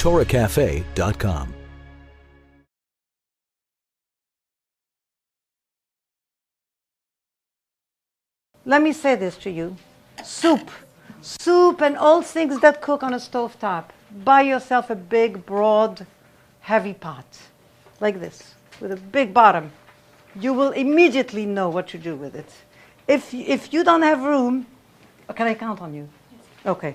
TorahCafe.com. Let me say this to you. Soup and all things that cook on a stove top. Buy yourself a big, broad, heavy pot. Like this, with a big bottom. You will immediately know what to do with it. If you don't have room, can I count on you? Okay.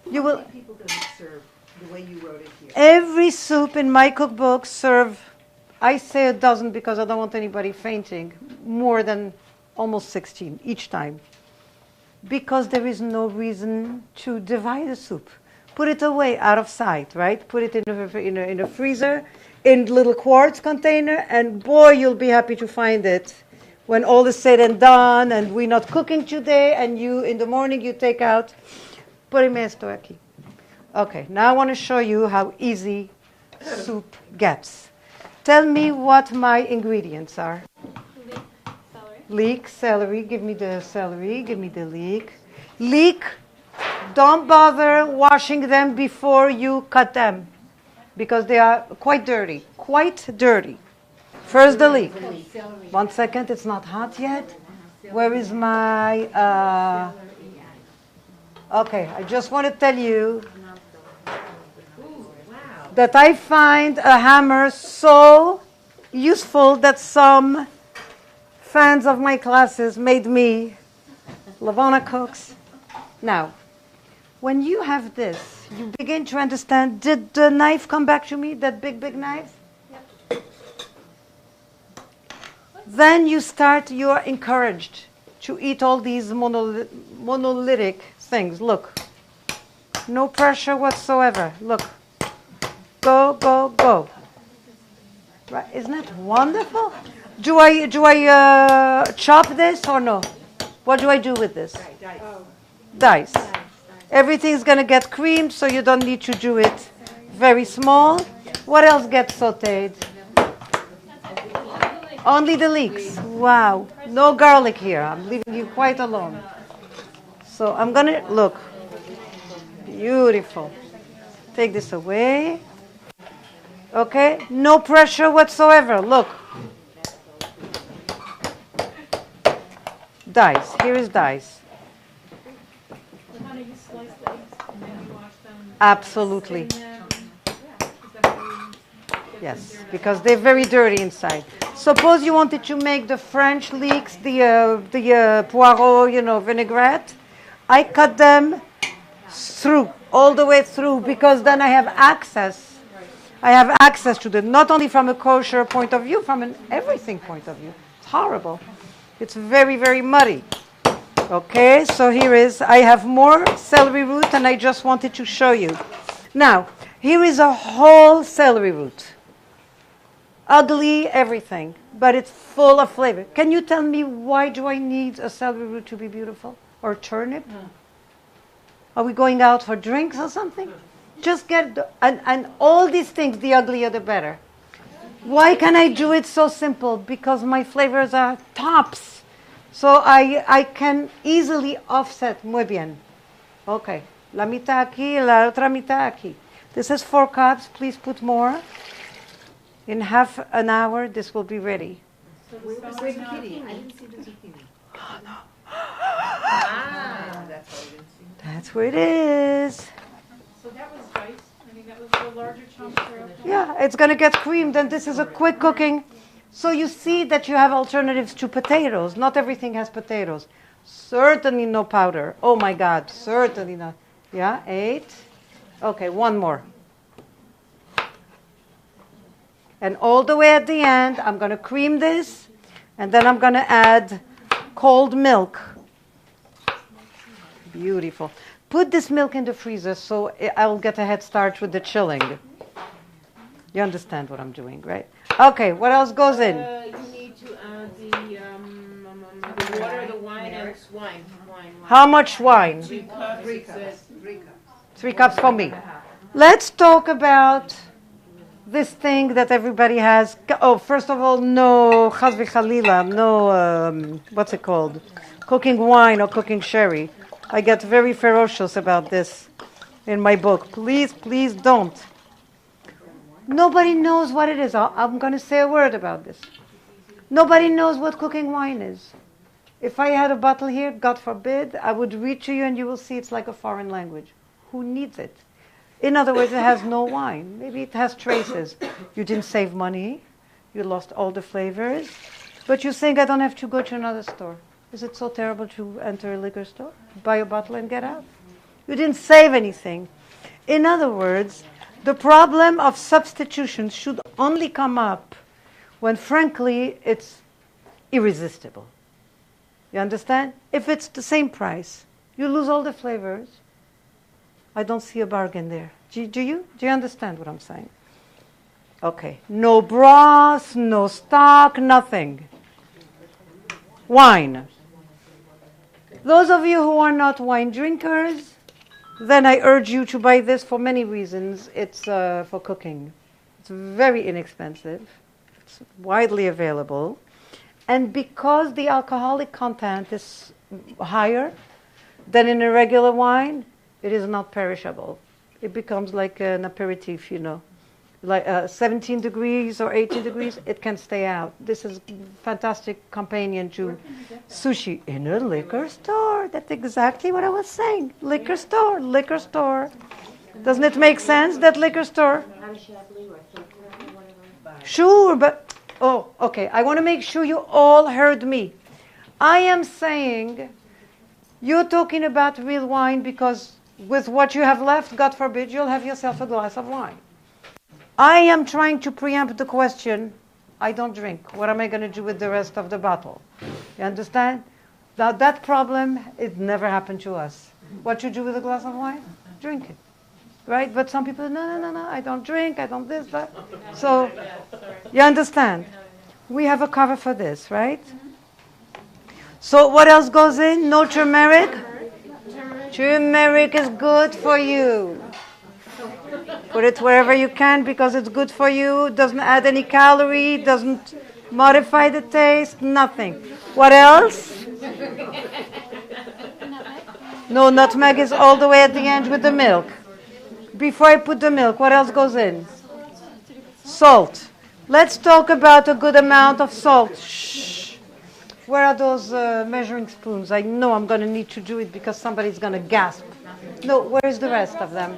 You will. People doesn't serve the way you wrote it here. Every soup in my cookbook serve. I say a dozen because I don't want anybody fainting. More than almost 16 each time. Because there is no reason to divide the soup. Put it away out of sight, right? Put it in a freezer, in little quartz container, and boy, you'll be happy to find it when all is said and done, and we're not cooking today, and you in the morning you take out. Põe-me esto aqui. Okay, now I want to show you how easy soup gets. Tell me what my ingredients are. Leek, celery. Give me the celery. Give me the leek. Leek, don't bother washing them before you cut them because they are quite dirty. Quite dirty. First the leek. 1 second, it's not hot yet. Where is my... Okay, I just want to tell you that I find a hammer so useful that some fans of my classes made me. Levana cooks. Now, when you have this, you begin to understand, did the knife come back to me, that big knife? Yep. Then you are encouraged to eat all these monolithic things. Look, no pressure whatsoever. Look. Go, go, go. Right? Isn't that wonderful? Do I chop this or no? What do I do with this? Dice. Everything's going to get creamed, so you don't need to do it very small. What else gets sautéed? Only the leeks. Wow. No garlic here. I'm leaving you quite alone. So I'm going to, look. Beautiful. Take this away. Okay, no pressure whatsoever. Look. Dice. Here is dice. Absolutely. Yes, because they're very dirty inside. Suppose you wanted to make the French leeks, the poirot, vinaigrette. I cut them through, all the way through, because then I have access. I have access to them, not only from a kosher point of view, from an everything point of view. It's horrible. It's very, very muddy. Okay, so here is, I have more celery root, and I just wanted to show you. Now, here is a whole celery root. Ugly, everything, but it's full of flavor. Can you tell me why do I need a celery root to be beautiful? Or turnip? Are we going out for drinks or something? Just get, and all these things, the uglier the better. Why can I do it so simple? Because my flavors are tops. So I can easily offset. Muy bien. Okay. La mitad aquí, la otra mitad aquí. This is 4 cups. Please put more. In half an hour, this will be ready. So where's the zucchini? I didn't see the zucchini. Oh, no. That's why I didn't see it. That's where it is. So that was diced. I mean, that was the larger chunks. Yeah, it's going to get creamed, and this is a quick cooking. So you see that you have alternatives to potatoes. Not everything has potatoes. Certainly no powder. Oh, my God. Certainly not. Yeah, 8. Okay, 1 more. And all the way at the end, I'm going to cream this, and then I'm going to add cold milk. Beautiful. Put this milk in the freezer so I'll get a head start with the chilling. You understand what I'm doing, right? Okay, what else goes in? You need to add the water, the wine, and wine. How much wine? 3 cups. 3 cups. 3 cups for me. Let's talk about this thing that everybody has. Oh, first of all, no chas v'chalila, no, what's it called? Cooking wine or cooking sherry. I get very ferocious about this in my book. Please, please don't. Nobody knows what it is. I'm going to say a word about this. Nobody knows what cooking wine is. If I had a bottle here, God forbid, I would read to you and you will see it's like a foreign language. Who needs it? In other words, it has no wine. Maybe it has traces. You didn't save money. You lost all the flavors. But you think I don't have to go to another store. Is it so terrible to enter a liquor store, buy a bottle and get out? You didn't save anything. In other words, the problem of substitution should only come up when, frankly, it's irresistible. You understand? If it's the same price, you lose all the flavors. I don't see a bargain there. Do you? Do you understand what I'm saying? Okay. No broth, no stock, nothing. Wine. Those of you who are not wine drinkers, then I urge you to buy this for many reasons. It's for cooking. It's very inexpensive. It's widely available. And because the alcoholic content is higher than in a regular wine, it is not perishable. It becomes like an aperitif, you know. Like 17 degrees or 18 degrees, it can stay out. This is fantastic companion to sushi in a liquor store. That's exactly what I was saying. Liquor store, liquor store. Doesn't it make sense, that liquor store? Sure, but, oh, okay. I want to make sure you all heard me. I am saying you're talking about real wine because with what you have left, God forbid, you'll have yourself a glass of wine. I am trying to preempt the question, I don't drink. What am I going to do with the rest of the bottle? You understand? Now that problem, it never happened to us. What you do with a glass of wine? Drink it. Right? But some people, no, I don't drink, I don't this, that. So, you understand? We have a cover for this, right? So what else goes in? No turmeric? Turmeric is good for you. Put it wherever you can because it's good for you. Doesn't add any calorie. Doesn't modify the taste. Nothing. What else? No, nutmeg is all the way at the end with the milk. Before I put the milk, what else goes in? Salt. Let's talk about a good amount of salt. Shh. Where are those measuring spoons? I know I'm going to need to do it because somebody's going to gasp. No, where's the rest of them?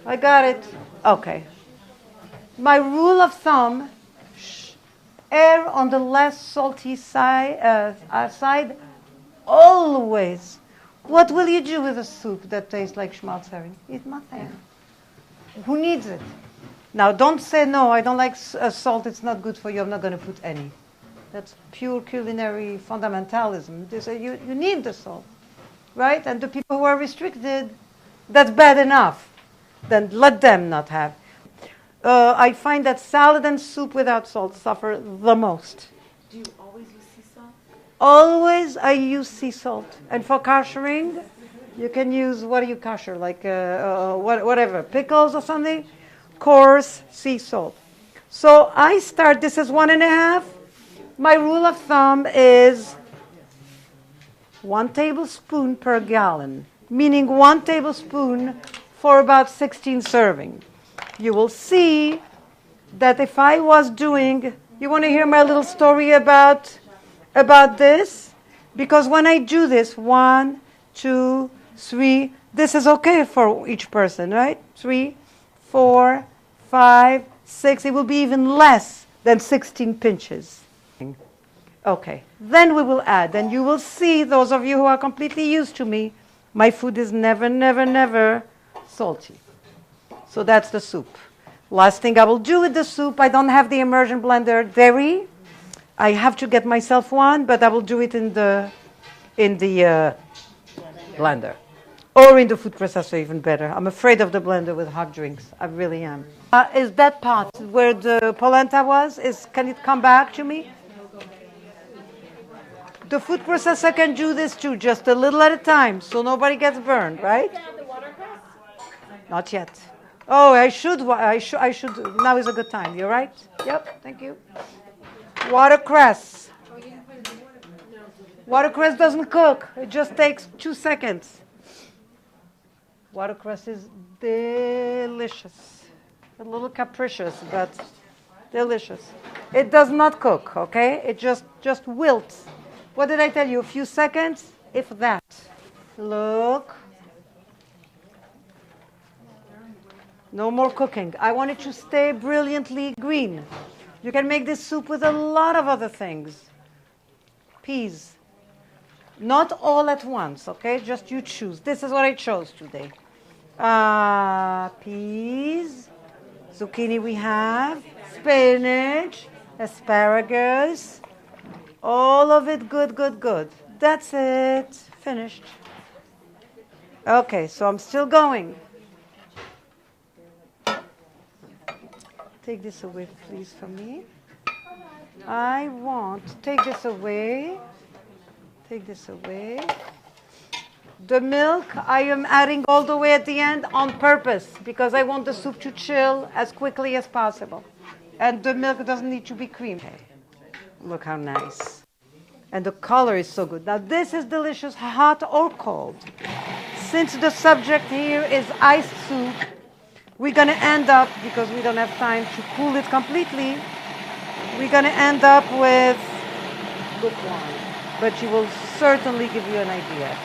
I got it. Okay. My rule of thumb, err on the less salty side always. What will you do with a soup that tastes like schmaltz herring? Eat nothing. Who needs it? Now, don't say, no, I don't like salt, it's not good for you, I'm not going to put any. That's pure culinary fundamentalism. They say you need the salt, right? And the people who are restricted, that's bad enough. Then let them not have. I find that salad and soup without salt suffer the most. Do you always use sea salt? Always I use sea salt. And for koshering, you can use, what do you kosher? Like whatever, pickles or something? Coarse sea salt. So I start, this is 1.5. My rule of thumb is 1 tablespoon per gallon, meaning 1 tablespoon for about 16 serving. You will see that if I was doing, you want to hear my little story about this? Because when I do this, 1, 2, 3, this is okay for each person, right? 3, 4, 5, 6, it will be even less than 16 pinches. Okay, then we will add, and you will see, those of you who are completely used to me, my food is never, never, never salty. So that's the soup. Last thing I will do with the soup, I don't have the immersion blender dairy. I have to get myself one, but I will do it in the blender. Or in the food processor, even better. I'm afraid of the blender with hot drinks. I really am. Is that pot where the polenta was? Can it come back to me? The food processor can do this too, just a little at a time, so nobody gets burned, right? The watercress? Not yet. Oh, I should. Now is a good time. You're right? Yep, thank you. Watercress. Watercress doesn't cook. It just takes 2 seconds. Watercress is delicious. A little capricious, but delicious. It does not cook, okay? It just wilts. What did I tell you? A few seconds, if that. Look. No more cooking. I want it to stay brilliantly green. You can make this soup with a lot of other things. Peas. Not all at once, okay? Just you choose. This is what I chose today. Peas, zucchini we have, spinach, asparagus, all of it good, good, good. That's it. Finished. Okay, so I'm still going. Take this away, please, from me. I want, take this away. Take this away. The milk, I am adding all the way at the end on purpose because I want the soup to chill as quickly as possible. And the milk doesn't need to be creamy. Look how nice. And the color is so good. Now this is delicious, hot or cold. Since the subject here is iced soup, we're going to end up, because we don't have time to cool it completely, we're going to end up with good wine. But she will certainly give you an idea.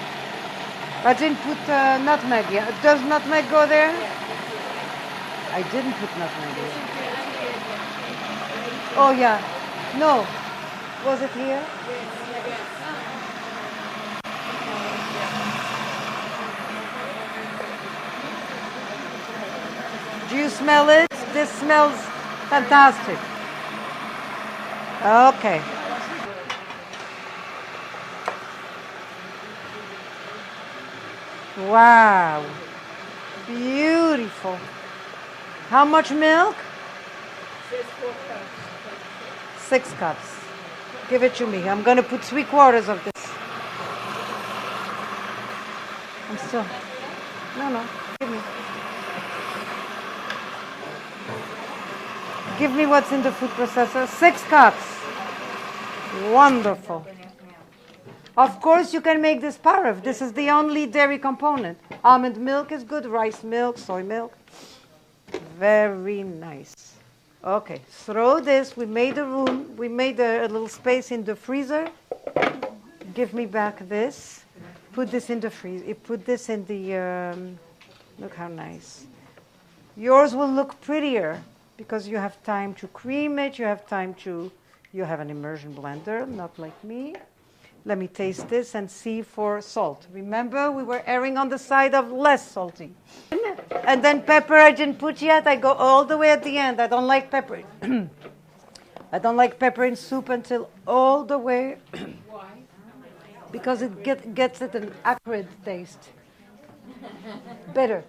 I didn't put nutmeg yet. Does nutmeg go there? I didn't put nutmeg here. Oh, yeah. No. Was it here? Do you smell it? This smells fantastic. Okay. Wow. Beautiful. How much milk? 6 cups. Give it to me. I'm going to put 3/4 of this. I'm still. No. Give me. Give me what's in the food processor. 6 cups. Wonderful. Of course, you can make this pareve. This is the only dairy component. Almond milk is good. Rice milk, soy milk. Very nice. Okay, throw this. We made a room. We made a little space in the freezer. Give me back this. Put this in the freezer. Put this in the... look how nice. Yours will look prettier because you have time to cream it. You have time to... You have an immersion blender, not like me. Let me taste this and see for salt. Remember, we were erring on the side of less salty. And then pepper I didn't put yet. I go all the way at the end. I don't like pepper. I don't like pepper in soup until all the way. Why? Because it gets it an acrid taste. Better.